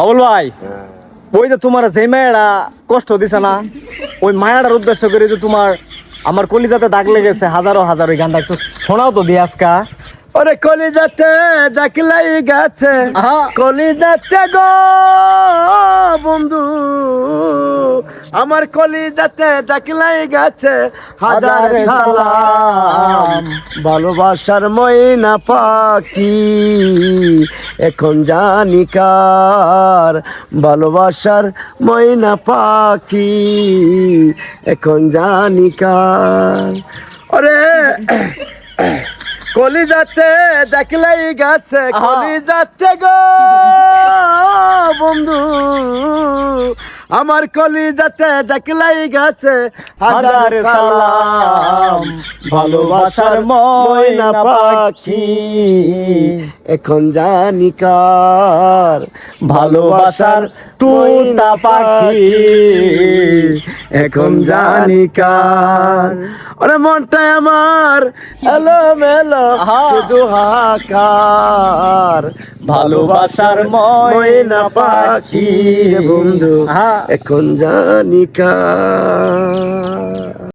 বাবুল ভাই, ওই যে তোমার যে মায়াটা কষ্ট দিছে না, ওই মায়াটার উদ্দেশ্য করে যে তোমার আমার কলিজাতে দাগ লেগেছে হাজারো হাজার, ওই গানটা একটু শোনাও তো দিয়ে আজকা। ওরে কলিজাতে জাকিলাই গেছে, কলিজাতে গো বন্ধু, আমার কলিজাতে জাকিলাই গেছে হাজার সালাম। ভালোবাসার ময়না পাখি এখন জানি কার, ভালোবাসার ময়না পাখি এখন জানি কার। ওরে কলিজাতে দেখলাই গেছে, কলিজাতে গো বন্ধু, আমার কলিজাতে দেখলাই গেছে হাজার সালাম। ভালোবাসার ময়না পাখি এখন জানি কার, ভালোবাসার তুতা পাখি এখন জানি কার। ওরে মনটা আমার এলো মেলো শুধু হাহাকার, ভালোবাসার ময়না পাখি বন্ধু এখন জানি কার।